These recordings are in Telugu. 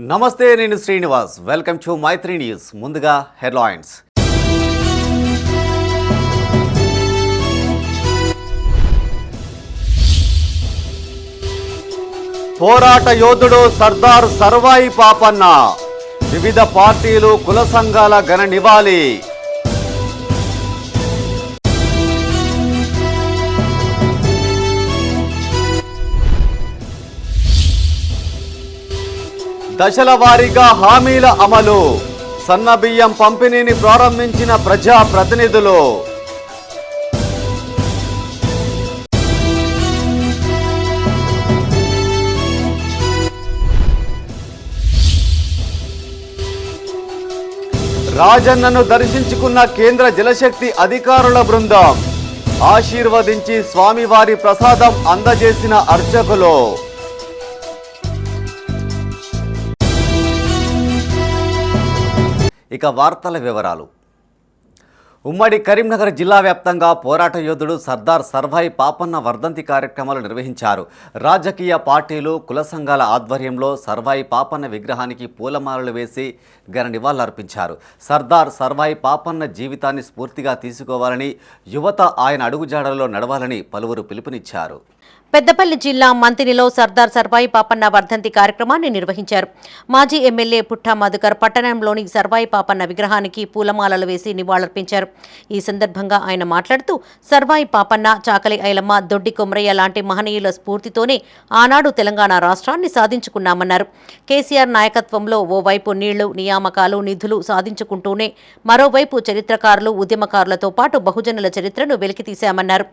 నమస్తే, నేను Srinivas. Welcome to Maitri news. ముందుగా హెడ్లైన్స్. పోరాట యోధుడు సర్దార్ సర్వాయి పాపన్న. వివిధ పార్టీలు కుల సంఘాల ఘన నివాళి. దశల వారీగా హామీల అమలు. సన్నబియ్యం పంపిణీని ప్రారంభించిన ప్రజా ప్రతినిధులు. రాజన్నను దర్శించుకున్న కేంద్ర జలశక్తి అధికారుల బృందం. ఆశీర్వదించి స్వామివారి ప్రసాదం అందజేసిన అర్చకులు. ఇక వార్తల వివరాలు. ఉమ్మడి కరీంనగర్ జిల్లా వ్యాప్తంగా పోరాట యోధుడు సర్దార్ సర్వాయి పాపన్న వర్ధంతి కార్యక్రమాలు నిర్వహించారు. రాజకీయ పార్టీలు కుల సంఘాల ఆధ్వర్యంలో సర్వాయి పాపన్న విగ్రహానికి పూలమాలలు వేసి ఘన నివాళులర్పించారు. సర్దార్ సర్వాయి పాపన్న జీవితాన్ని స్ఫూర్తిగా తీసుకోవాలని, యువత ఆయన అడుగుజాడల్లో నడవాలని పలువురు పిలుపునిచ్చారు. పెద్దపల్లి జిల్లా మంతినిలో సర్దార్ సర్వాయి పాపన్న వర్ధంతి కార్యక్రమాన్ని నిర్వహించారు. మాజీ ఎమ్మెల్యే పుట్టా మధుకర్ పట్టణంలోని సర్వాయి పాపన్న విగ్రహానికి పూలమాలలు వేసి నివాళులర్పించారు. ఈ సందర్భంగా ఆయన మాట్లాడుతూ, సర్వాయి పాపన్న, చాకలి ఐలమ్మ, దొడ్డి కొమరయ్య లాంటి మహనీయుల స్ఫూర్తితోనే ఆనాడు తెలంగాణ రాష్ట్రాన్ని సాధించుకున్నామన్నారు. కేసీఆర్ నాయకత్వంలో ఓవైపు నీళ్లు, నియామకాలు, నిధులు సాధించుకుంటూనే మరోవైపు చరిత్రకారులు, ఉద్యమకారులతో పాటు బహుజనుల చరిత్రను వెలికితీశామన్నారు.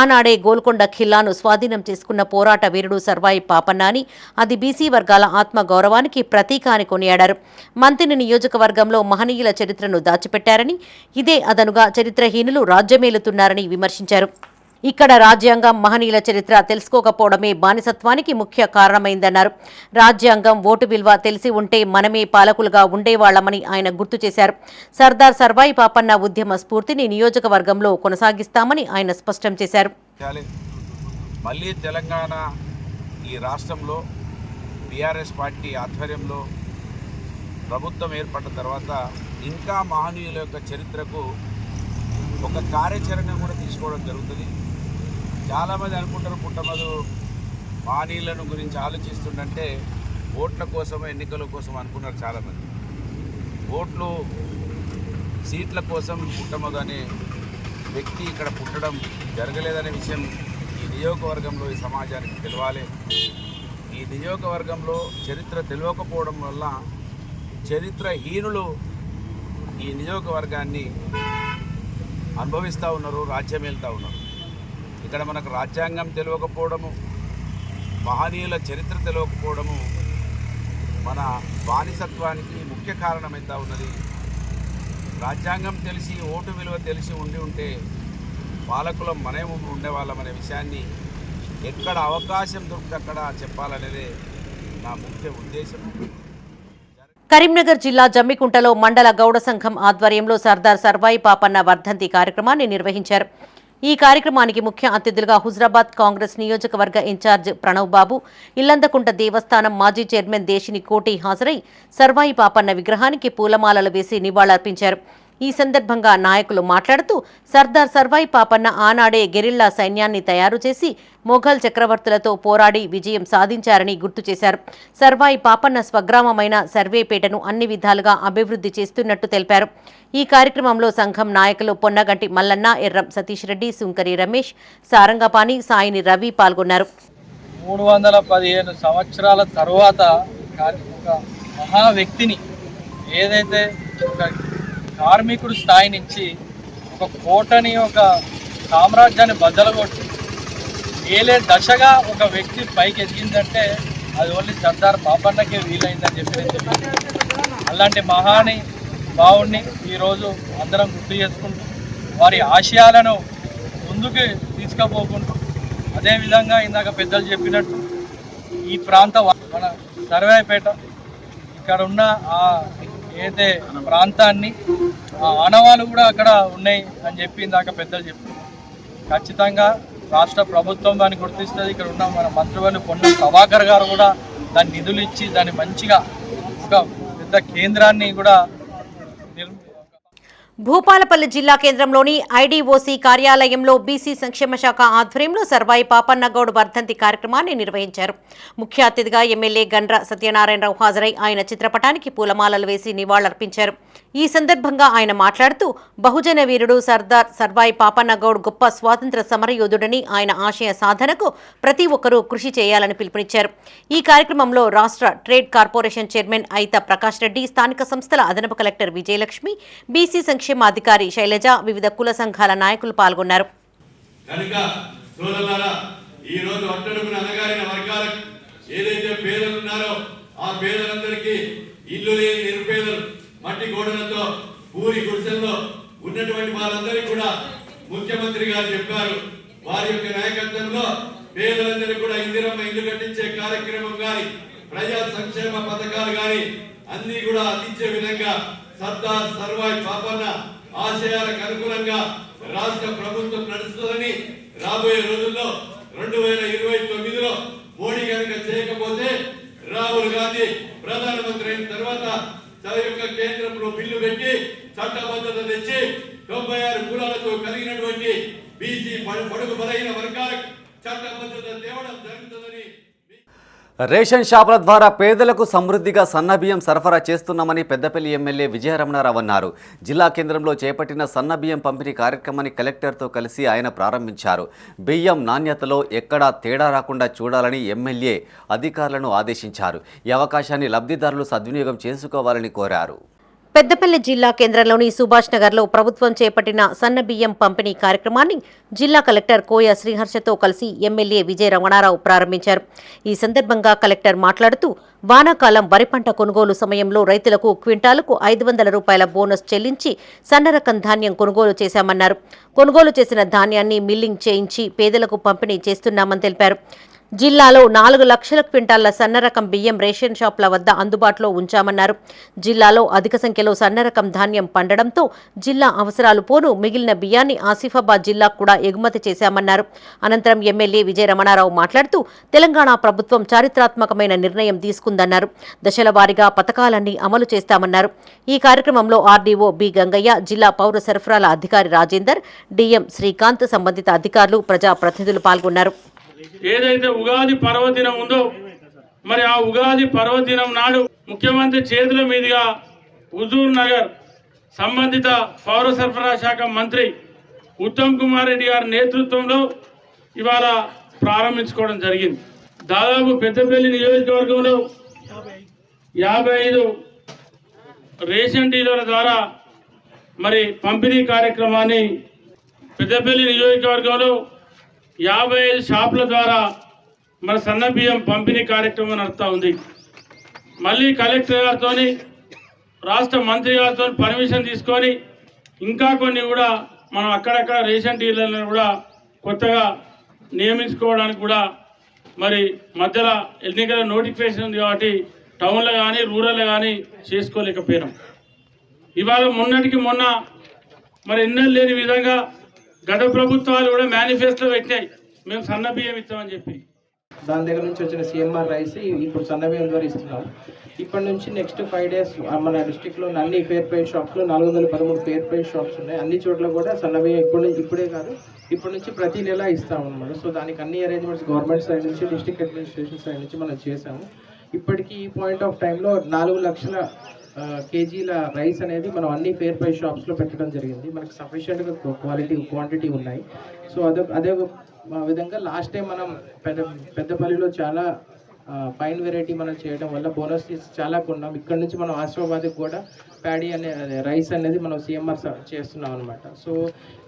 ఆనాడే గోల్కొండ ఖిల్లాను స్వాధీనం చేసుకున్న పోరాట వీరుడు సర్వాయి పాపన్న అని, అది బీసీ వర్గాల ఆత్మ గౌరవానికి ప్రతీక అని కొనియాడారు. మంతిని నియోజకవర్గంలో మహనీయుల చరిత్రను దాచిపెట్టారని, ఇదే అదనుగా చరిత్రహీనులు రాజ్యమేలుతున్నారని విమర్శించారు. ఇక్కడ రాజ్యాంగం, మహనీయుల చరిత్ర తెలుసుకోకపోవడమే బానిసత్వానికి ముఖ్య కారణమైందన్నారు. రాజ్యాంగం, ఓటు విలువ తెలిసి ఉంటే మనమే పాలకులుగా ఉండేవాళ్లమని ఆయన గుర్తు చేశారు. సర్దార్ సర్వాయి పాపన్న ఉద్యమ స్ఫూర్తిని నియోజకవర్గంలో కొనసాగిస్తామని ఆయన స్పష్టం చేశారు. మళ్ళీ తెలంగాణ ఈ రాష్ట్రంలో బీఆర్ఎస్ పార్టీ ఆధ్వర్యంలో ప్రభుత్వం ఏర్పడిన తర్వాత ఇంకా మహనీయుల యొక్క చరిత్రకు ఒక కార్యాచరణ కూడా తీసుకోవడం జరుగుతుంది. చాలామంది అనుకుంటారు పుట్టమదు మహనీయులను గురించి ఆలోచిస్తుందంటే ఓట్ల కోసం, ఎన్నికల కోసం అనుకున్నారు చాలామంది. ఓట్లు, సీట్ల కోసం పుట్టమదు అనే వ్యక్తి ఇక్కడ పుట్టడం జరగలేదనే విషయం ఈ నియోజకవర్గంలో ఈ సమాజానికి తెలవాలి. ఈ నియోజకవర్గంలో చరిత్ర తెలియకపోవడం వల్ల చరిత్రహీనులు ఈ నియోజకవర్గాన్ని అనుభవిస్తూ ఉన్నారు, రాజ్యం వెళ్తూ ఉన్నారు. ఇక్కడ మనకు రాజ్యాంగం తెలియకపోవడము, మహనీయుల చరిత్ర తెలియకపోవడము మన బానిసత్వానికి ముఖ్య కారణమైతా ఉన్నది. రాజ్యాంగం తెలిసి, ఓటు విలువ తెలిసి ఉంటే పాలకులం మనమే ఉండేవాళ్ళమనే విషయాన్ని ఎక్కడ అవకాశం దొరికితే అక్కడ చెప్పాలనేదే నా ముఖ్య ఉద్దేశం. కరీంనగర్ జిల్లా జమ్మికుంటలో మండల గౌడ సంఘం ఆధ్వర్యంలో సర్దార్ సర్వాయి పాపన్న వర్ధంతి కార్యక్రమాన్ని నిర్వహించారు. ఈ కార్యక్రమానికి ముఖ్య అతిథులుగా హుజరాబాద్ కాంగ్రెస్ నియోజకవర్గ ఇన్ఛార్జ్ ప్రణవ్ బాబు, ఇల్లందకుంట దేవస్థానం మాజీ చైర్మన్ దేశిని కోటి హాజరై సర్వాయి పాపన్న విగ్రహానికి పూలమాలలు వేసి నివాళులర్పించారు. ఈ సందర్భంగా నాయకులు మాట్లాడుతూ, సర్దార్ సర్వాయి పాపన్న ఆనాడే గెరిల్లా సైన్యాన్ని తయారు చేసి మొఘల్ చక్రవర్తులతో పోరాడి విజయం సాధించారని గుర్తు చేశారు. సర్వాయి పాపన్న స్వగ్రామమైన సర్వేపేటను అన్ని విధాలుగా అభివృద్ధి చేస్తున్నట్టు తెలిపారు. ఈ కార్యక్రమంలో సంఘం నాయకులు పొన్నగంటి మల్లన్న, ఎర్రం సతీష్ రెడ్డి, సుంకరి రమేష్, సారంగపాణి, సాయిని రవి పాల్గొన్నారు. 315 సంవత్సరాల తరువాత ఒక మహా వ్యక్తిని, ఏదైతే కార్మికుడు స్థాయి నుంచి ఒక కోటని, ఒక సామ్రాజ్యాన్ని బద్దలగొట్టి ఏలే దశగా ఒక వ్యక్తి పైకి ఎదిగిందంటే అది ఓన్లీ సర్దార్ పాపన్నకే వీలైందని చెప్పేసి అలాంటి మహాని భావుణ్ణి ఈరోజు అందరం గుర్తు చేసుకుంటూ వారి ఆశయాలను ముందుకు తీసుకుపోకుంటూ, అదేవిధంగా ఇందాక పెద్దలు చెప్పినట్టు ఈ ప్రాంత మన సర్వేపేట ఇక్కడ ఉన్న ఏదైతే ప్రాంతాన్ని ఆనవాళ్ళు కూడా అక్కడ ఉన్నాయి అని చెప్పి ఇందాక పెద్దలు చెప్పారు. ఖచ్చితంగా రాష్ట్ర ప్రభుత్వం దాన్ని గుర్తిస్తుంది. ఇక్కడ ఉన్న మన మంత్రివర్యులు పొన్నం ప్రభాకర్ గారు కూడా దాన్ని నిధులు ఇచ్చి దాన్ని మంచిగా ఒక పెద్ద కేంద్రాన్ని కూడా భూపాలపల్లి జిల్లా కేంద్రంలోని ఐడీఓసీ కార్యాలయంలో బీసీ సంక్షేమ శాఖ ఆధ్వర్యంలో సర్వాయి పాపన్నగౌడ్ వర్ధంతి కార్యక్రమాన్ని నిర్వహించారు. ముఖ్య అతిథిగా ఎమ్మెల్యే గండ్ర సత్యనారాయణరావు హాజరై ఆయన చిత్రపటానికి పూలమాలలు వేసి నివాళులర్పించారు. ఈ సందర్భంగా ఆయన మాట్లాడుతూ బహుజన వీరుడు సర్దార్ సర్వాయి పాపన్నగౌడ్ గొప్ప స్వాతంత్ర సమరయోధుడని, ఆయన ఆశయ సాధనకు ప్రతి ఒక్కరూ కృషి చేయాలని పిలుపునిచ్చారు. ఈ కార్యక్రమంలో రాష్ట్ర ట్రేడ్ కార్పొరేషన్ చైర్మన్ అయిత ప్రకాష్ రెడ్డి, స్థానిక సంస్థల అదనపు కలెక్టర్ విజయలక్ష్మి, బీసీ సంక్షేమ అధికారి శైలజ, వివిధ కుల సంఘాల నాయకులు పాల్గొన్నారు. మట్టి గోడలతో పూరి గుడిసెల్లో ఉన్నటువంటి వాళ్ళందరికీ కూడా ముఖ్యమంత్రి గారు చెప్పారు. వారి యొక్క నాయకత్వంలో పేదలందరికీ కూడా ఇందిరమ్మ ఇల్లు కట్టించే కార్యక్రమం గాని, ప్రజా సంక్షేమ పథకాలు గాని అన్ని కూడా అందించే విధంగా సర్దార్ సర్వాయి పాపన్న ఆశయాలకు అనుగుణంగా రాష్ట్ర ప్రభుత్వం నడుస్తుందని, రాబోయే రోజుల్లో 2029లో మోడీ కనుక చేయకపోతే రాహుల్ గాంధీ ప్రధానమంత్రి అయిన తర్వాత తన యొక్క కేంద్రంలో బిల్లు పెట్టి చట్టబద్ధత తెచ్చి 96 కులాలతో కలిగినటువంటి బీసీ బడుగు బలహీన వర్గాలకు చట్టబద్ధత తేవడం జరుగుతుందని. రేషన్ షాపుల ద్వారా పేదలకు సమృద్ధిగా సన్నబియ్యం సరఫరా చేస్తున్నామని పెద్దపల్లి ఎమ్మెల్యే విజయరమణారావు అన్నారు. జిల్లా కేంద్రంలో చేపట్టిన సన్నబియ్యం పంపిణీ కార్యక్రమాన్ని కలెక్టర్తో కలిసి ఆయన ప్రారంభించారు. బియ్యం నాణ్యతలో ఎక్కడా తేడా రాకుండా చూడాలని ఎమ్మెల్యే అధికారులను ఆదేశించారు. ఈ అవకాశాన్ని లబ్ధిదారులు సద్వినియోగం చేసుకోవాలని కోరారు. పెద్దపల్లి జిల్లా కేంద్రంలోని సుభాష్ నగర్లో ప్రభుత్వం చేపట్టిన సన్నబియ్యం పంపిణీ కార్యక్రమాన్ని జిల్లా కలెక్టర్ కోయ శ్రీహర్షతో కలిసి ఎమ్మెల్యే విజయ రమణారావు ప్రారంభించారు. ఈ సందర్భంగా కలెక్టర్ మాట్లాడుతూ వానాకాలం వరి పంట కొనుగోలు సమయంలో రైతులకు క్వింటాలకు 500 రూపాయల బోనస్ చెల్లించి సన్నరకం ధాన్యం కొనుగోలు చేశామన్నారు. కొనుగోలు చేసిన ధాన్యాన్ని మిల్లింగ్ చేయించి పేదలకు పంపిణీ చేస్తున్నామని తెలిపారు. జిల్లాలో 4 లక్షల క్వింటాళ్ల సన్నరకం బియ్యం రేషన్ షాపుల వద్ద అందుబాటులో ఉంచామన్నారు. జిల్లాలో అధిక సంఖ్యలో సన్నరకం ధాన్యం పండడంతో జిల్లా అవసరాలు పోను మిగిలిన బియ్యాన్ని ఆసిఫాబాద్ జిల్లాకు కూడా ఎగుమతి చేశామన్నారు. అనంతరం ఎమ్మెల్యే విజయ రమణారావు మాట్లాడుతూ తెలంగాణ ప్రభుత్వం చారిత్రాత్మకమైన నిర్ణయం తీసుకుందన్నారు. దశల వారీగా పథకాలన్నీ అమలు చేస్తామన్నారు. ఈ కార్యక్రమంలో ఆర్డీఓ బి గంగయ్య, జిల్లా పౌర సరఫరాల అధికారి రాజేందర్, డిఎం శ్రీకాంత్, సంబంధిత అధికారులు, ప్రజాప్రతినిధులు పాల్గొన్నారు. ఏదైతే ఉగాది పర్వదినం ఉందో మరి ఆ ఉగాది పర్వదినం నాడు ముఖ్యమంత్రి చేతుల మీదుగా హుజూర్ నగర్ సంబంధిత పౌర సరఫరా శాఖ మంత్రి ఉత్తమ్ కుమార్ రెడ్డి గారి నేతృత్వంలో ఇవాళ ప్రారంభించుకోవడం జరిగింది. దాదాపు పెద్దపల్లి నియోజకవర్గంలో 55 రేషన్ డీలర్ల ద్వారా మరి పంపిణీ కార్యక్రమాన్ని, పెద్దపల్లి నియోజకవర్గంలో 55 షాపుల ద్వారా మన సన్నబియ్యం పంపిణీ కార్యక్రమం నడుస్తూ ఉంది. మళ్ళీ కలెక్టర్ గారితో, రాష్ట్ర మంత్రి గారితో పర్మిషన్ తీసుకొని ఇంకా కొన్ని కూడా మనం అక్కడక్కడ రేషన్ డీలర్లను కూడా కొత్తగా నియమించుకోవడానికి కూడా మరి మధ్యలో ఎన్నికల నోటిఫికేషన్ ఉంది కాబట్టి టౌన్లో కానీ రూరల్లో కానీ చేసుకోలేకపోయినాం. ఇవాళ మొన్నటికి మొన్న మరి ఎన్నెళ్ళు లేని విధంగా గత ప్రభుత్వాలు కూడా మేనిఫెస్టో పెట్టినాయి, మేము సన్న బియ్యం ఇస్తామని చెప్పి. దాని దగ్గర నుంచి వచ్చిన సిఎంఆర్ రైస్ ఇప్పుడు సన్న బియ్యం ద్వారా ఇస్తున్నాం. ఇప్పటి నుంచి నెక్స్ట్ 5 days మన డిస్టిక్లో అన్ని ఫేర్ ప్రైస్ షాప్స్లో 413 ఫేర్ ప్రైస్ షాప్స్ ఉన్నాయి. అన్ని చోట్ల కూడా సన్న బియ్యం ఇప్పుడే కాదు, ఇప్పటి నుంచి ప్రతి నెల ఇస్తాం అనమాట. సో దానికి అన్ని అరేంజ్మెంట్స్ గవర్నమెంట్ సైడ్ నుంచి, డిస్ట్రిక్ట్ అడ్మినిస్ట్రేషన్ సైడ్ నుంచి మనం చేసాము. ఇప్పటికీ ఈ పాయింట్ ఆఫ్ టైంలో 4 లక్షల కేజీల రైస్ అనేది మనం అన్ని ఫేర్ ప్రైస్ షాప్స్లో పెట్టడం జరిగింది. మనకి సఫిషియెంట్గా క్వాంటిటీ ఉన్నాయి. సో అదే విధంగా లాస్ట్ టైం మనం పెద్దపల్లిలో చాలా ఫైన్ వెరైటీ మనం చేయడం వల్ల బోనస్ చాలా కొన్నాం. ఇక్కడ నుంచి మనం ఆసిఫాబాద్కి కూడా ప్యాడీ అనే రైస్ అనేది మనం సిఎంఆర్ చేస్తున్నాం అనమాట. సో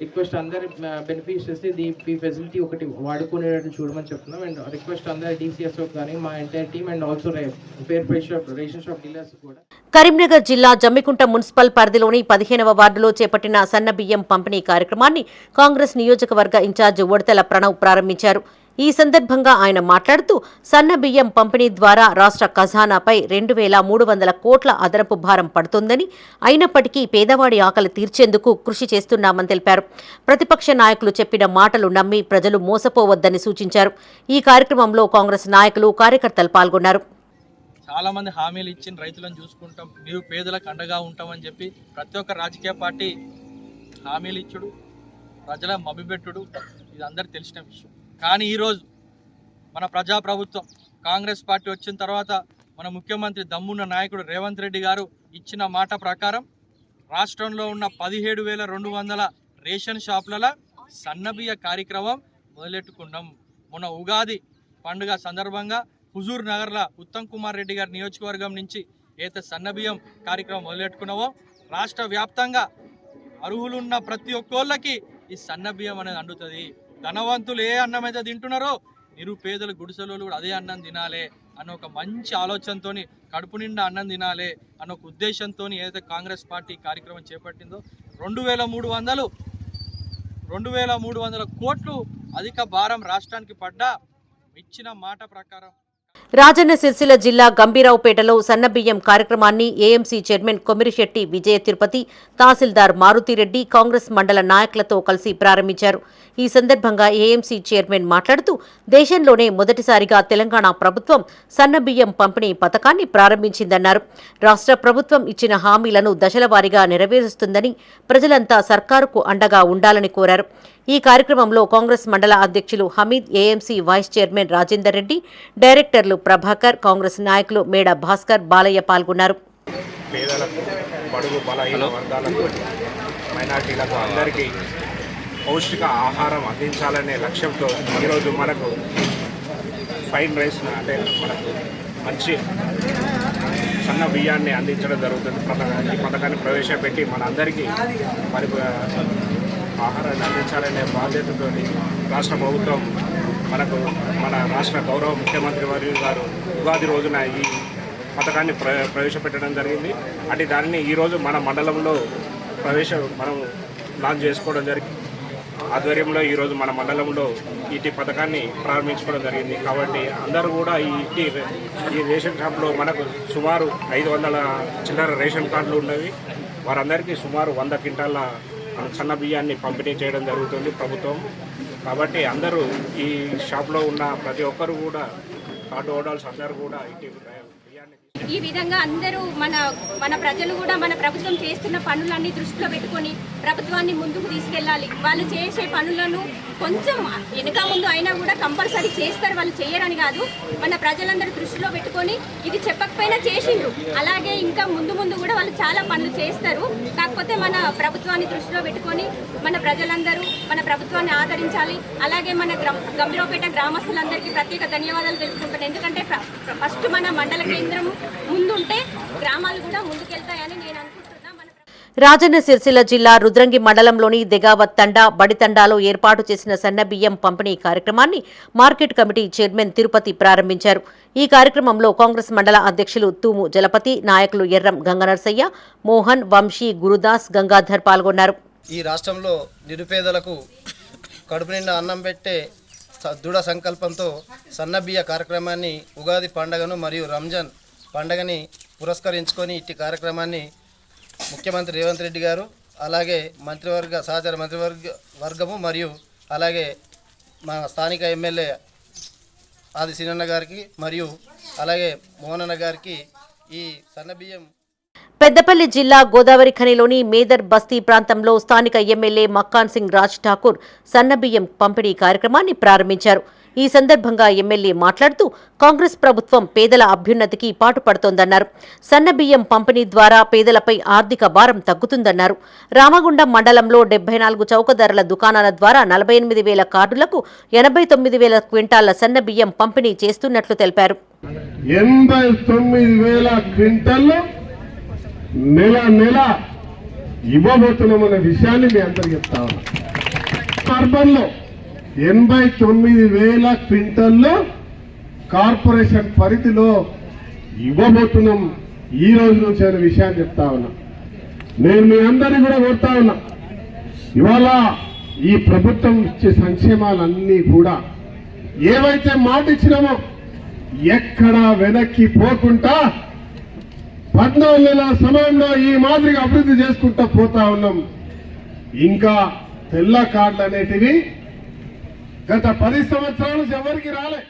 రిక్వెస్ట్ అందరి బెనిఫిషియర్స్ని ఈ ఫెసిలిటీ ఒకటి వాడుకునేటట్టు చూడమని చెప్తున్నాం. అండ్ రిక్వెస్ట్ అందరి DCSO కానీ మా entire team and also fair price shop ration shop dealers కూడా. కరీంనగర్ జిల్లా జమ్మికుంట మున్సిపల్ పరిధిలోని 15వ వార్డులో చేపట్టిన సన్న బియ్యం పంపిణీ కార్యక్రమాన్ని కాంగ్రెస్ నియోజకవర్గ ఇన్ఛార్జ్ ఉడతల ప్రణవ్ ప్రారంభించారు. ఈ సందర్భంగా ఆయన మాట్లాడుతూ సన్న బియ్యం పంపిణీ ద్వారా రాష్ట్ర ఖజానాపై 2,300 కోట్ల అదనపు భారం పడుతోందని, అయినప్పటికీ పేదవాడి ఆకలి తీర్చేందుకు కృషి చేస్తున్నామని తెలిపారు. ప్రతిపక్ష నాయకులు చెప్పిన మాటలు నమ్మి ప్రజలు మోసపోవద్దని సూచించారు. ఈ కార్యక్రమంలో కాంగ్రెస్ నాయకులు, కార్యకర్తలు పాల్గొన్నారు. చాలామంది హామీలు ఇచ్చి రైతులను చూసుకుంటాం, పేదలకు అండగా ఉంటామని చెప్పి ప్రతి ఒక్క రాజకీయ పార్టీ హామీలు ఇచ్చుడు, ప్రజల మభ్యపెట్టుడు ఇది అందరికీ తెలిసిన విషయం. కానీ ఈరోజు మన ప్రజాప్రభుత్వం కాంగ్రెస్ పార్టీ వచ్చిన తర్వాత మన ముఖ్యమంత్రి దమ్మున్న నాయకుడు రేవంత్ రెడ్డి గారు ఇచ్చిన మాట ప్రకారం రాష్ట్రంలో ఉన్న 17,200 రేషన్ షాపుల సన్నబియ్య కార్యక్రమం మొదలెట్టుకున్నాం. మొన్న ఉగాది పండుగ సందర్భంగా హుజూర్ నగర్ల ఉత్తమ్ కుమార్ రెడ్డి గారి నియోజకవర్గం నుంచి ఏదైతే సన్నబియ్యం కార్యక్రమం మొదలెట్టుకున్నామో రాష్ట్ర వ్యాప్తంగా అర్హులున్న ప్రతి ఒక్కళ్ళకి ఈ సన్నబియ్యం అనేది అందుతుంది. ధనవంతులు ఏ అన్నం అయితే తింటున్నారో నిరుపేదల గుడిసెలు కూడా అదే అన్నం తినాలి అన్న ఒక మంచి ఆలోచనతో, కడుపు నిండా అన్నం తినాలి అన్న ఒక ఉద్దేశంతో ఏదైతే కాంగ్రెస్ పార్టీ కార్యక్రమం చేపట్టిందో 2,300 కోట్లు అధిక భారం రాష్ట్రానికి పడ్డా ఇచ్చిన మాట ప్రకారం రాజన్న సిరిసిల్ల జిల్లా గంభీరావుపేటలో సన్నబియ్యం కార్యక్రమాన్ని ఏఎంసీ చైర్మన్ కొమిరిశెట్టి విజయ తిరుపతి, తహసీల్దార్ మారుతిరెడ్డి కాంగ్రెస్ మండల నాయకులతో కలిసి ప్రారంభించారు. ఈ సందర్భంగా ఏఎంసీ చైర్మన్ మాట్లాడుతూ దేశంలోనే మొదటిసారిగా తెలంగాణ ప్రభుత్వం సన్నబియ్యం పంపిణీ పథకాన్ని ప్రారంభించిందన్నారు. రాష్ట్ర ప్రభుత్వం ఇచ్చిన హామీలను దశలవారీగా నెరవేరుస్తుందని, ప్రజలంతా సర్కారుకు అండగా ఉండాలని కోరారు. ఈ కార్యక్రమంలో కాంగ్రెస్ మండల అధ్యక్షులు Hamid, AMC vice chairman Rajender Reddy, డైరెక్టర్లు ప్రభాకర్, కాంగ్రెస్ నాయకులు మేడ భాస్కర్, బాలయ్య పాల్గొన్నారు. పేదలకు, బడుగు బలహీన వర్గాలకు, మైనార్టీలకు అందరికీ పౌష్టిక ఆహారం అందించాలనే లక్ష్యంతో ఈరోజు మనకు ఫైన్ రైస్ అంటే మనకు మంచి సన్న బియ్యాన్ని అందించడం జరుగుతుంది. ఈ పథకాన్ని ప్రవేశపెట్టి మనందరికీ మరి ఆహారాన్ని అందించాలనే బాధ్యతతో రాష్ట్ర ప్రభుత్వం మన రాష్ట్ర గౌరవ ముఖ్యమంత్రి వర్యులు గారు ఉగాది రోజున ఈ పథకాన్ని ప్రవేశపెట్టడం జరిగింది. అంటే దానిని ఈరోజు మన మండలంలో మనం లాంచ్ చేసుకోవడం జరిగింది. ఆధ్వర్యంలో ఈరోజు మన మండలంలో ఈ పథకాన్ని ప్రారంభించుకోవడం జరిగింది. కాబట్టి అందరూ కూడా ఈ రేషన్ షాప్లో మనకు సుమారు 500 చిల్లర రేషన్ కార్డులు ఉన్నవి. వారందరికీ సుమారు 100 క్వింటాల సన్న బియ్యాన్ని పంపిణీ చేయడం జరుగుతుంది ప్రభుత్వం. కాబట్టి అందరూ ఈ షాప్లో ఉన్న ప్రతి ఒక్కరు కూడా కార్డు హోల్డర్స్ అందరూ కూడా ఈ విధంగా అందరూ మన ప్రజలు కూడా మన ప్రభుత్వం చేస్తున్న పనులన్నీ దృష్టిలో పెట్టుకొని ప్రభుత్వాన్ని ముందుకు తీసుకెళ్ళాలి. వాళ్ళు చేసే పనులను కొంచెం వెనుక ముందు అయినా కూడా కంపల్సరీ చేస్తారు, వాళ్ళు చేయరని కాదు. మన ప్రజలందరూ దృష్టిలో పెట్టుకొని ఇది చెప్పకపోయినా చేసిండ్రు, అలాగే ఇంకా ముందు కూడా వాళ్ళు చాలా పనులు చేస్తారు. కాకపోతే మన ప్రభుత్వాన్ని దృష్టిలో పెట్టుకొని మన ప్రజలందరూ మన ప్రభుత్వాన్ని ఆదరించాలి. అలాగే మన గంభీరావుపేట గ్రామస్తులందరికీ ప్రత్యేక ధన్యవాదాలు తెలుపుకుంటాను. ఎందుకంటే ఫస్ట్ మన మండల కేంద్రం ముందుంటే గ్రామాలు కూడా ముందుకెళ్తాయని నేను అనుకుంటున్నా. రాజన్న సిరిసిల్ల జిల్లా రుద్రంగి మండలంలోని దెగావత్ తండా, బడితండాలో ఏర్పాటు చేసిన సన్నబియ్యం పంపిణీ కార్యక్రమాన్ని మార్కెట్ కమిటీ చైర్మన్ తిరుపతి ప్రారంభించారు. ఈ కార్యక్రమంలో కాంగ్రెస్ మండల అధ్యక్షులు తూము జలపతి, నాయకులు ఎర్రం గంగనర్సయ్య, మోహన్, వంశీ, గురుదాస్, గంగాధర్ పాల్గొన్నారు. ఈ రాష్ట్రంలో నిరుపేదలకు కడుపు నిండా అన్నం పెట్టే దృఢ సంకల్పంతో సన్నబియ్య కార్యక్రమాన్ని ఉగాది పండుగను మరియు రంజాన్ పండుగని పురస్కరించుకొని ఇట్టి కార్యక్రమాన్ని ముఖ్యమంత్రి రేవంత్ రెడ్డి గారు, అలాగే సహచార మంత్రివర్గము మరియు అలాగే మన స్థానిక ఎమ్మెల్యే ఆది సీనన్న గారికి మరియు అలాగే మోహనన్న గారికి ఈ సన్నబియ్యం పెద్దపల్లి జిల్లా గోదావరి ఖనిలోని మేదర్ బస్తీ ప్రాంతంలో స్థానిక ఎమ్మెల్యే మక్కాన్ సింగ్ రాజ్ ఠాకూర్ సన్నబియ్యం పంపిణీ కార్యక్రమాన్ని ప్రారంభించారు. ఈ సందర్భంగా ఎమ్మెల్యే మాట్లాడుతూ కాంగ్రెస్ ప్రభుత్వం పేదల అభ్యున్నతికి పాటుపడుతోందన్నారు. సన్నబియ్యం పంపిణీ ద్వారా పేదలపై ఆర్థిక భారం తగ్గుతుందన్నారు. రామగుండం మండలంలో 74 చౌకధరల దుకాణాల ద్వారా 48,000 కార్డులకు 89,000 క్వింటాళ్ల సన్నబియ్యం పంపిణీ చేస్తున్నట్లు తెలిపారు. 89,000 క్వింటాళ్లు నెల ఇవ్వబోతున్నామన్న విషయాన్ని మీ అందరికి చెప్తా ఉన్నా. అర్బన్లో 89,000 క్వింటాల్లో కార్పొరేషన్ పరిధిలో ఇవ్వబోతున్నాం ఈ రోజు నుంచి అనే విషయాన్ని చెప్తా ఉన్నా. నేను మీ అందరినీ కూడా కోరుతా ఉన్నా, ఇవాళ ఈ ప్రభుత్వం ఇచ్చే సంక్షేమాలన్నీ కూడా ఏవైతే మాట ఇచ్చినామో ఎక్కడా వెనక్కి పోకుండా 14 నెలల సమయంలో ఈ మాదిరిగా అభివృద్ధి చేసుకుంటూ పోతా ఉన్నాం. ఇంకా తెల్ల కార్డులు అనేటివి గత 10 సంవత్సరాలు ఎవరికి రాలే.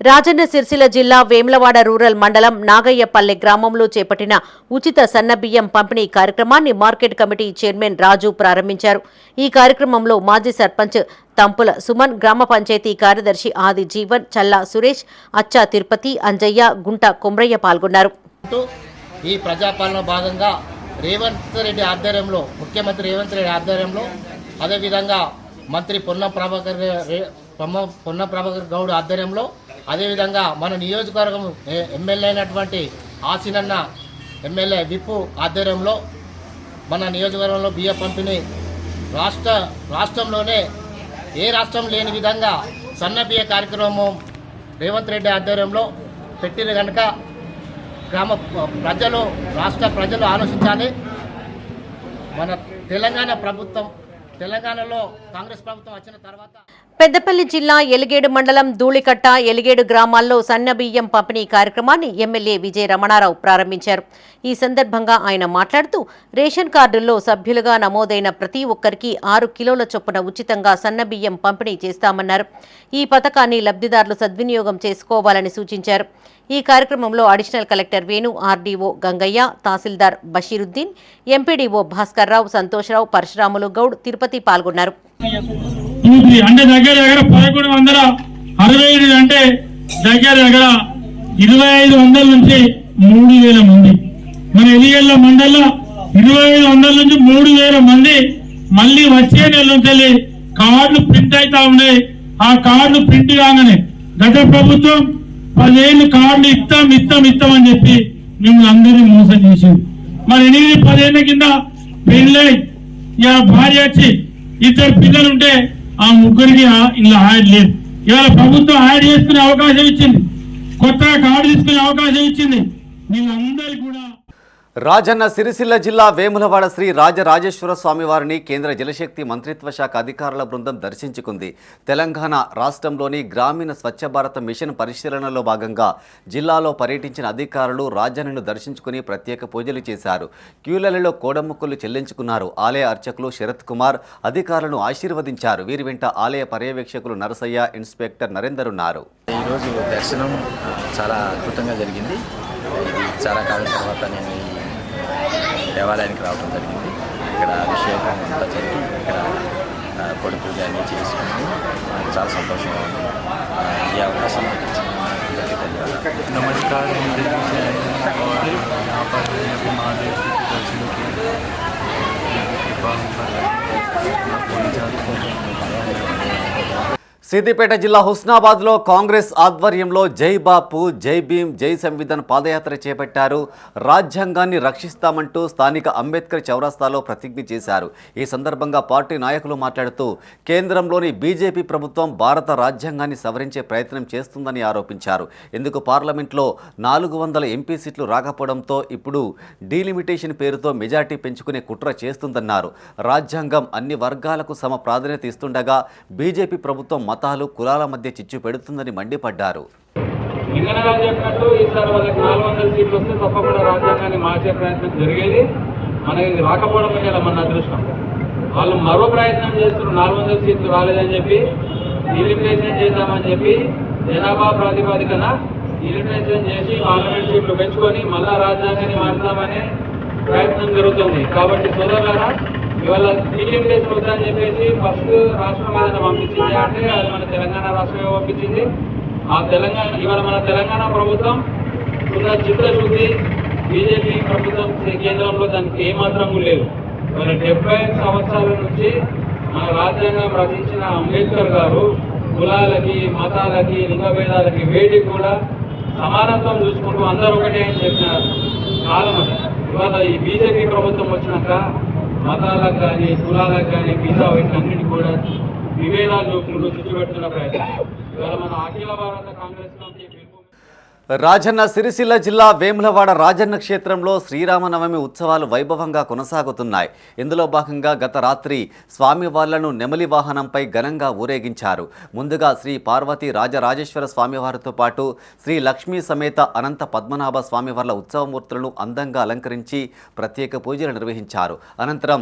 రాజన్న సిరిసిల్ల జిల్లా వేములవాడ రూరల్ మండలం నాగయ్యపల్లె గ్రామంలో చేపట్టిన ఉచిత సన్నబియ్యం పంపిణీ కార్యక్రమాన్ని మార్కెట్ కమిటీ చైర్మన్ రాజు ప్రారంభించారు. ఈ కార్యక్రమంలో మాజీ సర్పంచ్ తంపుల సుమన్, గ్రామ పంచాయతీ కార్యదర్శి ఆది జీవన్, చల్లా సురేష్, అచ్చా తిరుపతి, అంజయ్య, గుంట కొమ్రయ్య పాల్గొన్నారు. ఈ ప్రజాపాలన భాగంగా రేవంత్ రెడ్డి ఆధ్వర్యంలో, ముఖ్యమంత్రి రేవంత్ రెడ్డి ఆధ్వర్యంలో, అదేవిధంగా మంత్రి పొన్నం ప్రభాకర్ గౌడ్ ఆధ్వర్యంలో, అదేవిధంగా మన నియోజకవర్గం ఎమ్మెల్యే అయినటువంటి ఆసినన్న ఎమ్మెల్యే విప్పు ఆధ్వర్యంలో మన నియోజకవర్గంలో బియ్య పంపిణీ రాష్ట్రంలోనే ఏ రాష్ట్రం లేని విధంగా సన్న బియ్య కార్యక్రమం రేవంత్ రెడ్డి ఆధ్వర్యంలో పెట్టిన కనుక గ్రామ ప్రజలు, రాష్ట్ర ప్రజలు ఆలోచించాలి. మన తెలంగాణలో కాంగ్రెస్ ప్రభుత్వం వచ్చిన తర్వాత పెద్దపల్లి జిల్లా ఎలిగేడు మండలం ధూళికట్ట, ఎలిగేడు గ్రామాల్లో సన్నబియ్యం పంపిణీ కార్యక్రమాన్ని ఎమ్మెల్యే విజయ రమణారావు ప్రారంభించారు. ఈ సందర్భంగా ఆయన మాట్లాడుతూ రేషన్ కార్డుల్లో సభ్యులుగా నమోదైన ప్రతి ఒక్కరికి 6 కిలోల చొప్పున ఉచితంగా సన్నబియ్యం పంపిణీ చేస్తామన్నారు. ఈ పథకాన్ని లబ్ధిదారులు సద్వినియోగం చేసుకోవాలని సూచించారు. ఈ కార్యక్రమంలో additional collector Venu, RDO Gangaiah, తహసీల్దార్ బషీరుద్దీన్, ఎంపీడీఓ భాస్కర్రావు, సంతోష్రావు, పరశురాములు గౌడ్, తిరుపతి పాల్గొన్నారు. అంటే దగ్గర 1165 అంటే దగ్గర 2500 నుంచి 3000 మంది మన ఎలిగేళ్ల మండలంలో 2500 నుంచి 3000 మంది మళ్ళీ వచ్చే నెల నుంచి కార్డులు ప్రింట్ అవుతా ఉన్నాయి. ఆ కార్డులు ప్రింట్ కాగానే గత ప్రభుత్వం 10 ఏళ్ళు కార్డులు ఇస్తాం అని చెప్పి మిమ్మల్ని అందరినీ మోసం చేసింది. మరి 8-10 ఏళ్ల కింద పెళ్ళై భార్య వచ్చి 2 పిల్లలు ఉంటే ఆ ముగ్గురికి ఇలా యాడ్ లేదు. ఇవాళ ప్రభుత్వం యాడ్ చేసుకునే అవకాశం ఇచ్చింది, కొత్తగా కార్డు తీసుకునే అవకాశం ఇచ్చింది. వీళ్ళందరికీ కూడా రాజన్న సిరిసిల్ల జిల్లా వేములవాడ శ్రీ రాజరాజేశ్వర స్వామివారిని కేంద్ర జలశక్తి మంత్రిత్వ శాఖ అధికారుల బృందం దర్శించుకుంది. తెలంగాణ రాష్ట్రంలోని గ్రామీణ స్వచ్ఛ భారత మిషన్ పరిశీలనలో భాగంగా జిల్లాలో పర్యటించిన అధికారులు రాజన్నను దర్శించుకుని ప్రత్యేక పూజలు చేశారు. క్యూలలో కోడముక్కులు చెల్లించుకున్నారు. ఆలయ అర్చకులు శరత్ కుమార్ అధికారులను ఆశీర్వదించారు. వీరి వెంట ఆలయ పర్యవేక్షకులు నరసయ్య, ఇన్స్పెక్టర్ నరేందర్ ఉన్నారు. ఈరోజు దర్శనం చాలా అద్భుతంగా జరిగింది. చాలా కాలం తర్వాత నేను దేవాలయానికి రావడం జరిగింది. ఇక్కడ అభిషేకం అంతా జరిగి ఇక్కడ పొడి పూజ అన్నీ చేసుకుని చాలా సంతోషంగా ఉంది. ఈ అవకాశం नमस्कार, महादेव के दर्शनों की कृपा సిద్దిపేట జిల్లా హుస్నాబాద్లో కాంగ్రెస్ ఆధ్వర్యంలో జై బాపు, జై భీమ్, జై సంవిధాన్ పాదయాత్ర చేపట్టారు. రాజ్యాంగాన్ని రక్షిస్తామంటూ స్థానిక అంబేద్కర్ చౌరస్తాలో ప్రతిజ్ఞ చేశారు. ఈ సందర్భంగా పార్టీ నాయకులు మాట్లాడుతూ కేంద్రంలోని బీజేపీ ప్రభుత్వం భారత రాజ్యాంగాన్ని సవరించే ప్రయత్నం చేస్తుందని ఆరోపించారు. ఇందుకు పార్లమెంట్లో 400 ఎంపీ సీట్లు రాకపోవడంతో ఇప్పుడు డీలిమిటేషన్ పేరుతో మెజార్టీ పెంచుకునే కుట్ర చేస్తుందన్నారు. రాజ్యాంగం అన్ని వర్గాలకు సమ ప్రాధాన్యత ఇస్తుండగా బీజేపీ ప్రభుత్వం మతాలు, కులాల మధ్య చిచ్చు పెడుతుందని మండిపడ్డారు. చెప్పినట్టు ఈసారి వాళ్ళకి 400 సీట్లు వస్తే తప్పకుండా రాజ్యాంగాన్ని మార్చే ప్రయత్నం జరిగేది. మనకి రాకపోవడం వల్ల మన అదృష్టం. వాళ్ళు మరో ప్రయత్నం చేస్తున్నారు. 400 సీట్లు రాలేదని చెప్పి డీలిమిటేషన్ చేద్దామని చెప్పి జనాభా ప్రాతిపదికన డీలిమిటేషన్ చేసి పార్లమెంట్ సీట్లు పెంచుకొని మళ్ళా రాజ్యాంగాన్ని మార్చామనే ప్రయత్నం జరుగుతుంది. కాబట్టి సోదరులారా, ఇవాళ డీలిమిటేషన్ వద్దని చెప్పేసి ఫస్ట్ రాష్ట్రం ఏదైనా పంపించింది అంటే అది మన తెలంగాణ రాష్ట్రమే పంపించింది. ఇవాళ మన తెలంగాణ ప్రభుత్వం ఉన్న చిత్తశుద్ధి బీజేపీ ప్రభుత్వం కేంద్రంలో దానికి ఏమాత్రం లేదు. ఇవాళ 75 సంవత్సరాల నుంచి మన రాజ్యాంగం రచించిన అంబేద్కర్ గారు కులాలకి, మతాలకి, లింగ భేదాలకి వేటికి కూడా సమానత్వం చూసుకుంటూ అందరూ ఒకటే అని చెప్పిన కాలం అది. ఇవాళ ఈ బీజేపీ ప్రభుత్వం వచ్చినాక మతాలకు కానీ, కులాలకు కానీ, మిగతా వీటన్నిటి కూడా విభేదాలు చూపుకుంటూ చుట్టుపెడుతున్న ప్రయత్నం. ఇవాళ మన అఖిల భారత కాంగ్రెస్ కమిటీ రాజన్న సిరిసిల్ల జిల్లా వేములవాడ రాజన్న క్షేత్రంలో శ్రీరామనవమి ఉత్సవాలు వైభవంగా కొనసాగుతున్నాయి. ఇందులో భాగంగా గత రాత్రి స్వామివార్లను నెమలి వాహనంపై ఘనంగా ఊరేగించారు. ముందుగా శ్రీ పార్వతీ రాజరాజేశ్వర స్వామివారితో పాటు శ్రీ లక్ష్మీ సమేత అనంత పద్మనాభ స్వామివార్ల ఉత్సవమూర్తులను అందంగా అలంకరించి ప్రత్యేక పూజలు నిర్వహించారు. అనంతరం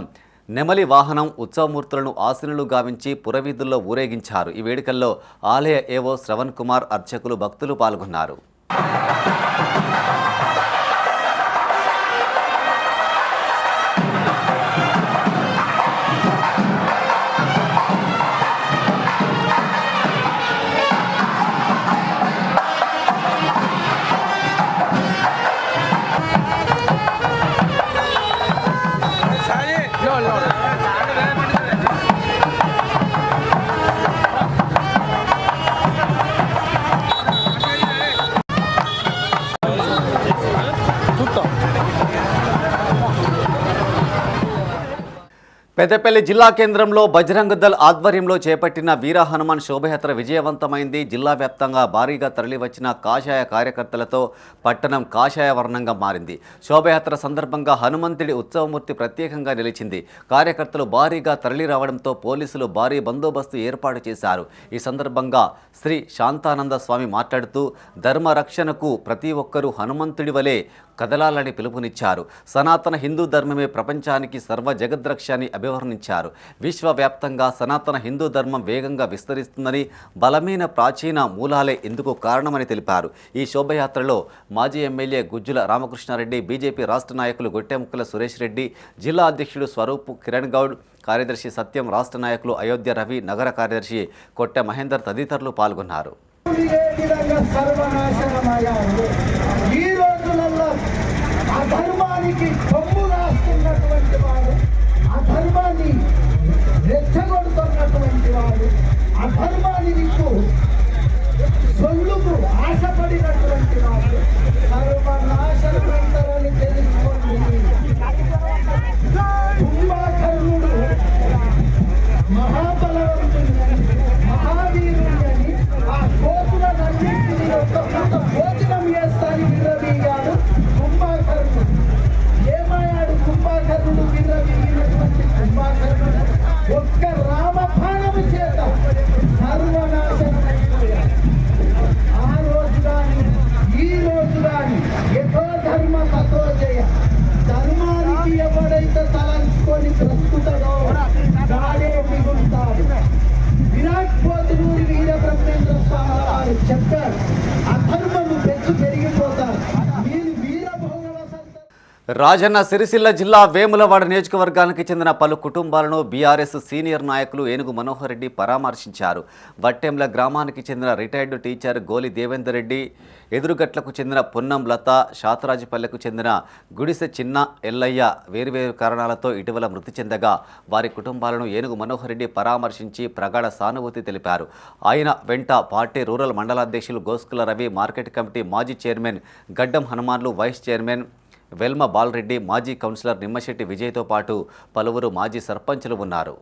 నెమలి వాహనం ఉత్సవమూర్తులను ఆశీనులు గావించి పురవీధుల్లో ఊరేగించారు. ఈ వేడుకల్లో ఆలయ ఏవో శ్రవణ్ కుమార్, అర్చకులు, భక్తులు పాల్గొన్నారు. పెద్దపల్లి జిల్లా కేంద్రంలో బజరంగ దళ్ ఆధ్వర్యంలో చేపట్టిన వీర హనుమాన్ శోభయాత్ర విజయవంతమైంది. జిల్లా వ్యాప్తంగా భారీగా తరలివచ్చిన కాషాయ కార్యకర్తలతో పట్టణం కాషాయ వర్ణంగా మారింది. శోభయాత్ర సందర్భంగా హనుమంతుడి ఉత్సవమూర్తి ప్రత్యేకంగా నిలిచింది. కార్యకర్తలు భారీగా తరలి రావడంతో పోలీసులు భారీ బందోబస్తు ఏర్పాటు చేశారు. ఈ సందర్భంగా శ్రీ శాంతానంద స్వామి మాట్లాడుతూ ధర్మ రక్షణకు ప్రతి ఒక్కరూ హనుమంతుడి వలె కదలాలని పిలుపునిచ్చారు. సనాతన హిందూ ధర్మమే ప్రపంచానికి సర్వ జగద్రక్షాన్ని అభివర్ణించారు. విశ్వవ్యాప్తంగా సనాతన హిందూ ధర్మం వేగంగా విస్తరిస్తుందని, బలమైన ప్రాచీన మూలాలే ఇందుకు కారణమని తెలిపారు. ఈ శోభయాత్రలో మాజీ ఎమ్మెల్యే గుజ్జుల రామకృష్ణారెడ్డి, బీజేపీ రాష్ట్ర నాయకులు గొట్టెముక్కల సురేష్ రెడ్డి, జిల్లా అధ్యక్షుడు స్వరూప్ కిరణ్ గౌడ్, కార్యదర్శి సత్యం, రాష్ట్ర నాయకులు అయోధ్య రవి, నగర కార్యదర్శి కొట్టె మహేందర్ తదితరులు పాల్గొన్నారు. ఈ రోజులలో అధర్మానికి కొమ్ము రాస్తున్నటువంటి వాడు, అధర్మాన్ని రెచ్చగొడుతున్నటువంటి వాడు, అధర్మాన్ని నీకు సొల్లుకు ఆశపడినటువంటి వాడు సర్వనాశనమంతరని తెలుసుకోండి. కుంభకర్ణుడు మహాబలవంతుని, మహావీరుని, ఆ కోతులన్నింటినీ ఒక్క భోజనం చేస్తాను విర్రవీగాడు కుంభకర్ణుడు. ఏమయ్యాడు కుంభకర్ణుడు? విర్రవీగినటువంటి కుంభకర్ణుడు ఒక్క రామబాణము చేత సర్వనాశనమైపోయాడు. ఆ రోజు కానీ ఈ రోజు కానీ ఎతో ధర్మ తతో జయ. ధర్మానికి ఎవడైతే తలంచుకొని బ్రతుకుతాడో వాడే మిగులుతాడు. విరాట్ కోహ్లీ వీరబ్రహ్మేంద్ర స్వామి వారు చెప్పారు, అధర్మము పెంచి పెరిగిపోతారు. మీరు రాజన్న సిరిసిల్ల జిల్లా వేములవాడ నియోజకవర్గానికి చెందిన పలు కుటుంబాలను బీఆర్ఎస్ సీనియర్ నాయకులు ఏనుగు మనోహర్ రెడ్డి పరామర్శించారు. వట్టెంల గ్రామానికి చెందిన రిటైర్డ్ టీచర్ గోలి దేవేందర్ రెడ్డి, ఎదురుగట్లకు చెందిన పొన్నం లత, శాతరాజుపల్లెకు చెందిన గుడిసె చిన్న ఎల్లయ్య వేరువేరు కారణాలతో ఇటీవల మృతి చెందగా వారి కుటుంబాలను ఏనుగు మనోహర్ రెడ్డి పరామర్శించి ప్రగాఢ సానుభూతి తెలిపారు. ఆయన వెంట పార్టీ రూరల్ మండలాధ్యక్షులు గోస్కుల రవి, మార్కెట్ కమిటీ మాజీ chairman Gaddam Hanumanlu, vice chairman Velma Balareddy, మాజీ కౌన్సిలర్ నిమ్మశెట్టి విజయ్తో పాటు పలువురు మాజీ సర్పంచులు ఉన్నారు.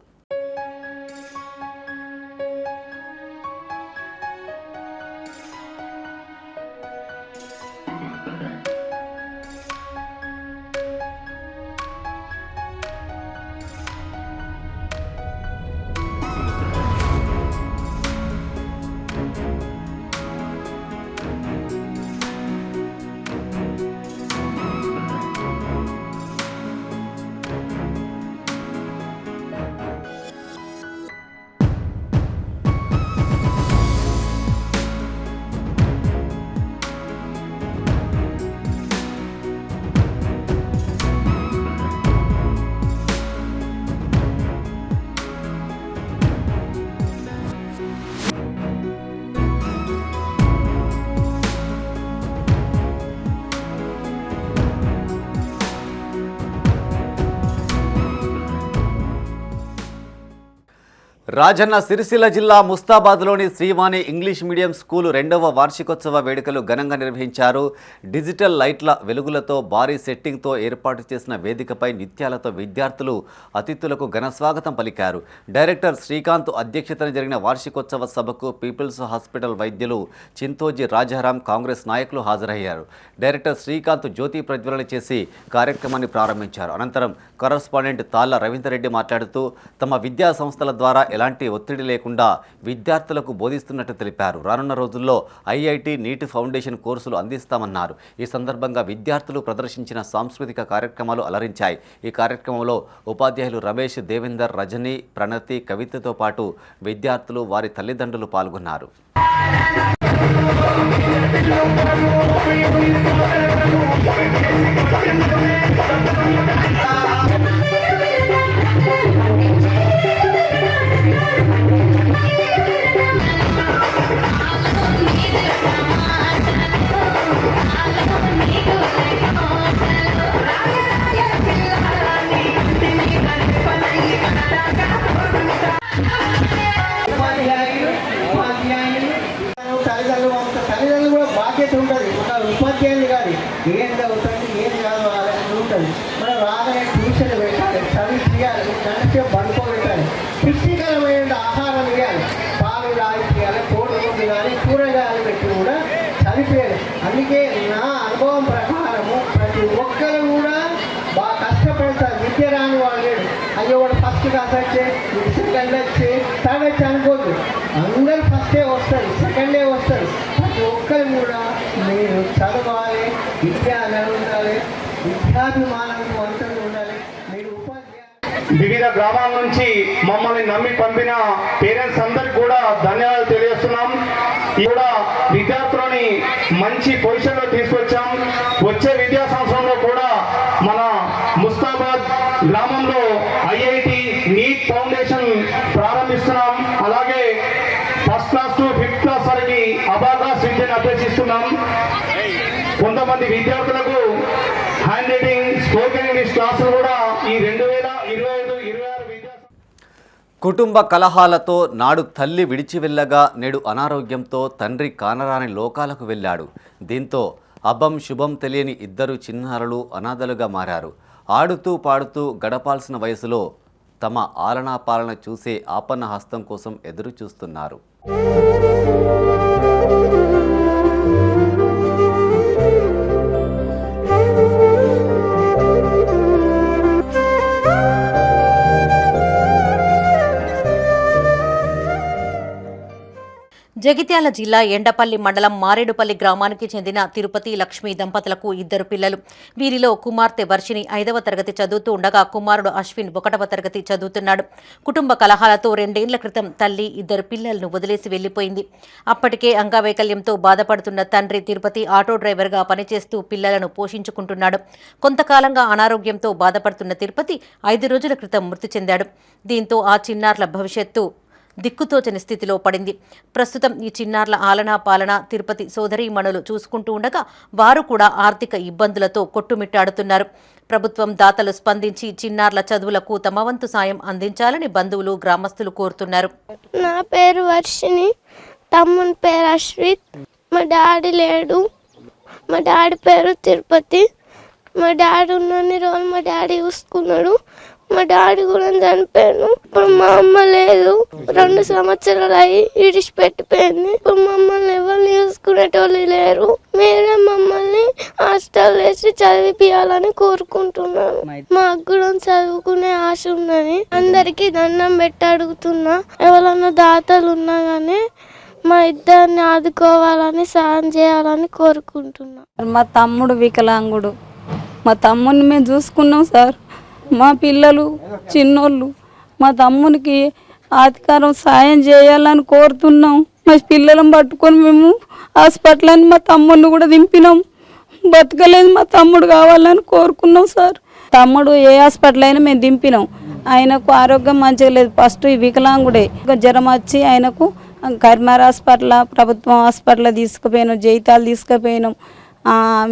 రాజన్న సిరిసిల్ల జిల్లా ముస్తాబాద్లోని శ్రీవాణి ఇంగ్లీష్ మీడియం స్కూలు 2వ వార్షికోత్సవ వేడుకలు ఘనంగా నిర్వహించారు. డిజిటల్ లైట్ల వెలుగులతో భారీ సెట్టింగ్తో ఏర్పాటు చేసిన వేదికపై నృత్యాలతో విద్యార్థులు అతిథులకు ఘనస్వాగతం పలికారు. డైరెక్టర్ శ్రీకాంత్ అధ్యక్షతన జరిగిన వార్షికోత్సవ సభకు పీపుల్స్ హాస్పిటల్ వైద్యులు చింతోజీ రాజారాం, కాంగ్రెస్ నాయకులు హాజరయ్యారు. డైరెక్టర్ శ్రీకాంత్ జ్యోతి ప్రజ్వలన చేసి కార్యక్రమాన్ని ప్రారంభించారు. అనంతరం కరస్పాండెంట్ తాళ్ల రవీందర్ రెడ్డి మాట్లాడుతూ తమ విద్యా సంస్థల ద్వారా ఎలాంటి ఒత్తిడి లేకుండా విద్యార్థులకు బోధిస్తున్నట్టు తెలిపారు. రానున్న రోజుల్లో ఐఐటి నీట్ ఫౌండేషన్ కోర్సులు అందిస్తామన్నారు. ఈ సందర్భంగా విద్యార్థులు ప్రదర్శించిన సాంస్కృతిక కార్యక్రమాలు అలరించాయి. ఈ కార్యక్రమంలో ఉపాధ్యాయులు రమేష్, దేవేందర్, రజని, ప్రణతి, కవితతో పాటు విద్యార్థులు, వారి తల్లిదండ్రులు పాల్గొన్నారు. తల్లిదండ్రులు కూడా బాధ్యత ఉంటుంది. మన ఉపాధ్యాయులు కానీ ఏం చదువుతుంది, ఏం చదవాలని ఉంటుంది. మనం రాగానే ట్యూషన్ పెట్టాలి, చదివించాలి, గంటకే పడుకోబెట్టాలి, పుష్టికరమైన ఆహారం ఇవ్వాలి, పాలు రాయిపోయాలి, కోడిగుడ్డు కానీ కూరగాయలు పెట్టి కూడా చదివేయాలి. అందుకే నా అనుభవం ప్రకారము ప్రతి ఒక్కరు కూడా బాగా కష్టపడతారు. విద్య రాని వాళ్ళు లేడు, అయ్యో వాడు ఫస్ట్ క్లాస్ వచ్చే, సెకండ్ వచ్చి, థర్డ్ వచ్చి అనుకోద్దు. అందరూ ఫస్టే వస్తారు, సెకండే వస్తారు. ప్రతి ఒక్కరు కూడా మీరు చదవాలి, విద్యానం ఉండాలి, విద్యాభిమానంతో అంతగా ఉండాలి. మీరు వివిధ గ్రామాల నుంచి మమ్మల్ని నమ్మి పంపిన పేరెంట్స్ అందరికి కూడా ధన్యవాదాలు తెలియజేస్తున్నాం. కూడా విద్యార్థులని మంచి పొజిషన్లో తీసుకొచ్చాం. వచ్చే విద్యా సంవత్సరంలో కూడా మన ముస్తాబాద్ గ్రామంలో ఐఐటి నీట్ ఫౌండేషన్ ప్రారంభిస్తున్నాం. అలాగే first class to fifth class వరకు అబాకాస్ విద్యను అభ్యసిస్తున్నాం. కొంతమంది విద్యార్థులకు హ్యాండ్ రైటింగ్, స్పోకెన్ ఇంగ్లీష్ క్లాసులు కూడా ఈ 2025-26 కుటుంబ కలహాలతో నాడు తల్లి విడిచి వెళ్ళగా నేడు అనారోగ్యంతో తండ్రి కానరాని లోకాలకు వెళ్ళాడు. దీంతో అభం శుభం తెలియని ఇద్దరు చిన్నారులు అనాథలుగా మారారు. ఆడుతూ పాడుతూ గడపాల్సిన వయసులో తమ ఆలనా పాలన చూసే ఆపన్న హస్తం కోసం ఎదురు చూస్తున్నారు. జగిత్యాల జిల్లా ఎండపల్లి మండలం మారేడుపల్లి గ్రామానికి చెందిన తిరుపతి లక్ష్మి దంపతులకు ఇద్దరు పిల్లలు. వీరిలో కుమార్తె వర్షిని 5వ తరగతి చదువుతూ ఉండగా కుమారుడు అశ్విన్ 1వ తరగతి చదువుతున్నాడు. కుటుంబ కలహాలతో 2 ఏళ్ల క్రితం తల్లి ఇద్దరు పిల్లలను వదిలేసి వెళ్లిపోయింది. అప్పటికే అంగవైకల్యంతో బాధపడుతున్న తండ్రి తిరుపతి ఆటో డ్రైవర్గా పనిచేస్తూ పిల్లలను పోషించుకుంటున్నాడు. కొంతకాలంగా అనారోగ్యంతో బాధపడుతున్న తిరుపతి 5 రోజుల క్రితం మృతి చెందాడు. దీంతో ఆ చిన్నారుల భవిష్యత్తు దిక్కుతోచని స్థితిలో పడింది. ప్రస్తుతం ఈ చిన్నారుల ఆలనా పాలన తిరుపతి సోదరీమణులు చూసుకుంటూ ఉండగా వారు కూడా ఆర్థిక ఇబ్బందులతో కొట్టుమిట్టాడుతున్నారు. ప్రభుత్వం దాతలు స్పందించి చిన్నారుల చదువులకు తమ వంతు సాయం అందించాలని బంధువులు, గ్రామస్తులు కోరుతున్నారు. నా పేరు వర్షిని, తమ్ముని పేరు అశ్విత్. మా డాడీ లేడు. మా డాడీ పేరు తిరుపతి. మా డాడీ ఉన్నన్ని రోజులు మా డాడీ చూసుకున్నాడు. మా డాడీ కూడా చనిపోయాను. ఇప్పుడు మా అమ్మ లేదు. 2 సంవత్సరాలు అయ్యి ఇడిచిపెట్టిపోయింది. ఇప్పుడు మమ్మల్ని ఎవరిని చూసుకునేటోళ్ళు లేరు. మీరే మమ్మల్ని హాస్టల్ వేసి చదివిపియాలని కోరుకుంటున్నాను. మాకు కూడా చదువుకునే ఆశ ఉన్నది. అందరికీ దండం పెట్టి అడుగుతున్నా, ఎవరన్నా దాతలు ఉన్నా కానీ మా ఇద్దరిని ఆదుకోవాలని, సాయం చేయాలని కోరుకుంటున్నా. మా తమ్ముడు వికలాంగుడు. మా తమ్ముడిని మేము చూసుకున్నాం సార్. మా పిల్లలు చిన్నోళ్ళు. మా తమ్మునికి అధికారం సాయం చేయాలని కోరుతున్నాం. మా పిల్లలను పట్టుకొని మేము హాస్పిటల్ అని మా తమ్ముడిని కూడా దింపినాం. బతకలేదు. మా తమ్ముడు కావాలని కోరుకున్నాం సార్. తమ్ముడు ఏ హాస్పిటల్ అయినా మేము దింపినాం. ఆయనకు ఆరోగ్యం మంచిగా లేదు. ఫస్ట్ వికలాంగుడే. జ్వరం వచ్చి ఆయనకు కర్మార్ హాస్పిటల్, ప్రభుత్వం హాస్పిటల్ తీసుకుపోయినాం. జైతాలు తీసుకుపోయినాం.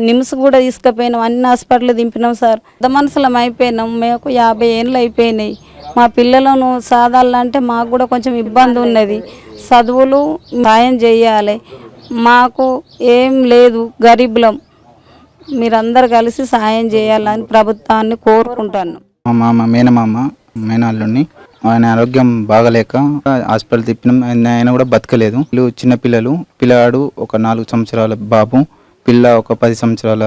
నిమ్స్ కూడా తీసుకుపోయినాం. అన్ని హాస్పిటల్ దింపినాం సార్. పెద్ద మనుషులం అయిపోయినాం. మేము 50 ఏళ్ళు అయిపోయినాయి. మా పిల్లలను సాధాలంటే మాకు కూడా కొంచెం ఇబ్బంది ఉన్నది. చదువులు సాయం చేయాలి. మాకు ఏం లేదు, గరీబులం. మీరందరూ కలిసి సాయం చేయాలని ప్రభుత్వాన్ని కోరుకుంటాను. మా మామ మేనల్లుని ఆయన ఆరోగ్యం బాగలేక హాస్పిటల్ తిప్పినాం. ఆయన కూడా బతకలేదు. చిన్నపిల్లలు, పిల్లాడు ఒక 4 సంవత్సరాల బాబు, పిల్ల ఒక 10 సంవత్సరాల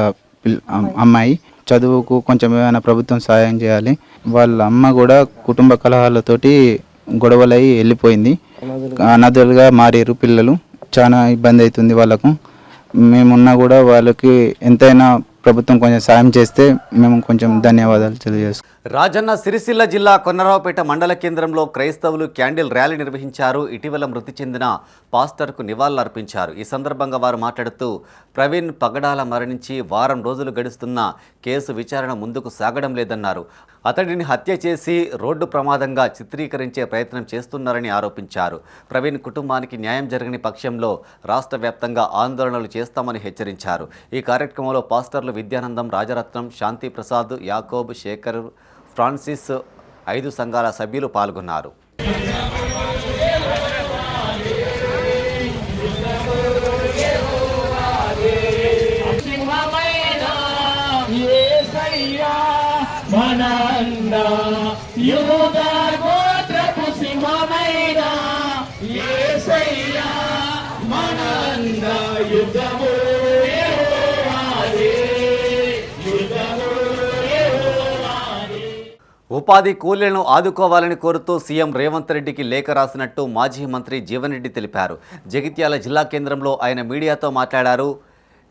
అమ్మాయి. చదువుకు కొంచెం ఏమైనా ప్రభుత్వం సహాయం చేయాలి. వాళ్ళ అమ్మ కూడా కుటుంబ కలహాలతోటి గొడవలై వెళ్ళిపోయింది. అనాథలుగా మారారు పిల్లలు. చాలా ఇబ్బంది అవుతుంది వాళ్ళకు. మేమున్నా కూడా వాళ్ళకి ఎంతైనా ప్రభుత్వం కొంచెం సాయం చేస్తే మేము కొంచెం ధన్యవాదాలు తెలియజేస్తాం. రాజన్న సిరిసిల్ల జిల్లా కొన్నరావుపేట మండల కేంద్రంలో క్రైస్తవులు క్యాండిల్ ర్యాలీ నిర్వహించారు. ఇటీవల మృతి చెందిన పాస్టర్కు నివాళులర్పించారు. ఈ సందర్భంగా వారు మాట్లాడుతూ ప్రవీణ్ పగడాల మరణించి వారం రోజులు గడుస్తున్న కేసు విచారణ ముందుకు సాగడం లేదన్నారు. అతడిని హత్య చేసి రోడ్డు ప్రమాదంగా చిత్రీకరించే ప్రయత్నం చేస్తున్నారని ఆరోపించారు. ప్రవీణ్ కుటుంబానికి న్యాయం జరగని పక్షంలో రాష్ట్ర వ్యాప్తంగా ఆందోళనలు చేస్తామని హెచ్చరించారు. ఈ కార్యక్రమంలో పాస్టర్లు విద్యానందం, రాజరత్నం, శాంతి ప్రసాద్, యాకోబ్, శేఖర్, ఫ్రాన్సిస్, 5 సంఘాల సభ్యులు పాల్గొన్నారు. ఉపాధి కూలీలను ఆదుకోవాలని కోరుతూ సీఎం రేవంత్ రెడ్డికి లేఖ రాసినట్టు మాజీ మంత్రి జీవన్ రెడ్డి తెలిపారు. జగిత్యాల జిల్లా కేంద్రంలో ఆయన మీడియాతో మాట్లాడారు.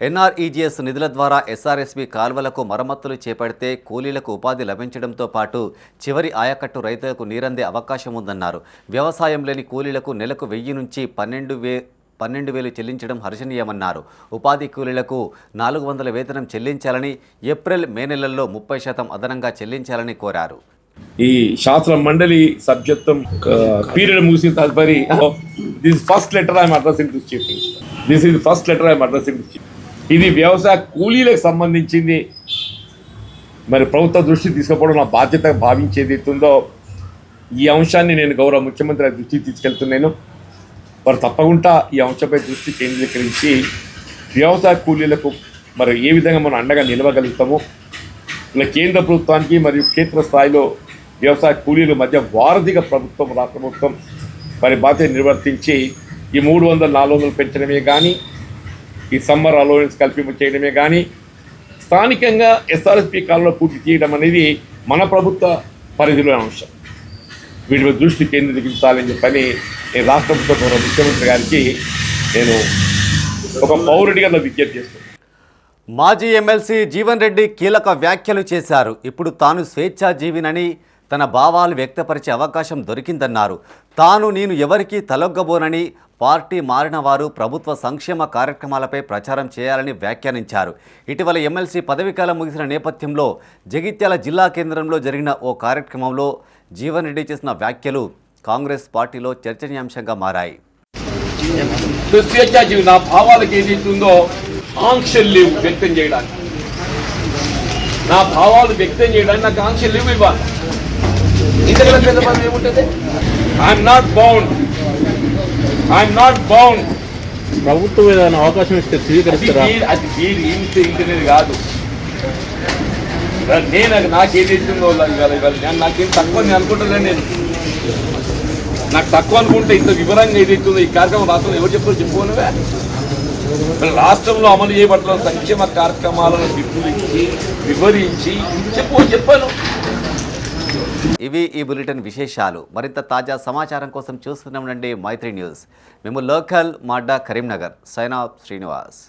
ఎన్ఆర్ఈజీఎస్ నిధుల ద్వారా ఎస్ఆర్ఎస్బీ కాల్వలకు మరమ్మతులు చేపడితే కూలీలకు ఉపాధి లభించడంతో పాటు చివరి ఆయకట్టు రైతులకు నీరందే అవకాశం ఉందన్నారు. వ్యవసాయం లేని కూలీలకు నెలకు 1000 నుంచి 12,000 చెల్లించడం హర్షణీయమన్నారు. ఉపాధి కూలీలకు 400 వేతనం చెల్లించాలని, ఏప్రిల్, మే నెలల్లో 30% అదనంగా చెల్లించాలని కోరారు. ఈ శాస్త్ర మండలి సభ్యత్వం పీరియడ్ ముగిసిన తదుపరి this first letter I'm addressing to chief this is first letter I'm addressing to chief. ఇది వ్యవసాయ కూలీలకు సంబంధించింది. మరి ప్రభుత్వ దృష్టి తీసుకుపోవడం నా బాధ్యత భావించేది ఉందో ఈ అంశాన్ని నేను గౌరవ ముఖ్యమంత్రి దృష్టికి తీసుకెళ్తున్నాను. వారు తప్పకుండా ఈ అంశంపై దృష్టి కేంద్రీకరించి వ్యవసాయ కూలీలకు మరి ఏ విధంగా మనం అండగా నిలవగలుగుతాము, ఇలా కేంద్ర ప్రభుత్వానికి మరియు క్షేత్ర స్థాయిలో వ్యవసాయ కూలీల మధ్య వారధిగా ప్రభుత్వం, రాష్ట్ర ప్రభుత్వం మరి బాధ్యత నిర్వర్తించి ఈ 300, 400 పెంచడమే కానీ, ఈ సమ్మర్ అలవెన్స్ కల్పింపు చేయడమే కానీ, స్థానికంగా ఎస్ఆర్ఎస్పీ కాలంలో పూర్తి చేయడం అనేది మన ప్రభుత్వ పరిధిలో అంశం. వీటిపై దృష్టి కేంద్రీకరించాలని చెప్పని నేను రాష్ట్ర ప్రభుత్వ ముఖ్యమంత్రి గారికి నేను ఒక పౌరుడిగా విజ్ఞప్తి చేస్తున్నాను. మాజీ ఎమ్మెల్సీ జీవన్ రెడ్డి కీలక వ్యాఖ్యలు చేశారు. ఇప్పుడు తాను స్వేచ్ఛాజీవినని, తన భావాలు వ్యక్తపరిచే అవకాశం దొరికిందన్నారు. నేను ఎవరికీ తలొగ్గబోనని, పార్టీ మారిన వారు ప్రభుత్వ సంక్షేమ కార్యక్రమాలపై ప్రచారం చేయాలని వ్యాఖ్యానించారు. ఇటీవల ఎమ్మెల్సీ పదవీకాలం ముగిసిన నేపథ్యంలో జగిత్యాల జిల్లా కేంద్రంలో జరిగిన ఓ కార్యక్రమంలో జీవన్ రెడ్డి చేసిన వ్యాఖ్యలు కాంగ్రెస్ పార్టీలో చర్చనీయాంశంగా మారాయి. స్వేచ్ఛాజీవి నా భావాలకు ఏదైతుందో ఆంక్షలు లేవు వ్యక్తం చేయడానికి, నా భావాలు వ్యక్తం చేయడానికి నాకు ఆంక్షలు లేవు ఇవ్వాలి. ఇంతకన్నా పెద్ద పని ఏముంటుంది? I'm not bound. ప్రభుత్వం ఏదైనా అవకాశం ఇస్తే స్వీకరిస్తారా? అది మీరు ఇంటనేది కాదు. నేను నాకేదైతుందో నాకేం తక్కువ అనుకుంటున్నాను. నేను నాకు తక్కువ అనుకుంటే ఇంత వివరంగా ఏదైతుందో ఈ కార్యక్రమం రాష్ట్రంలో ఎవరు చెప్పారు చెప్పుకోనువే. రాష్ట్రంలో అమలు చేయబడుతున్న సంక్షేమ కార్యక్రమాలను వివరించి చెప్పాను. ఇవి ఈ బులెటిన్ విశేషాలు. మరింత తాజా సమాచారం కోసం చూస్తూనే ఉండండి మైత్రి న్యూస్. మేము లోకల్ మాడ్డా, కరీంనగర్. Sign off Srinivas.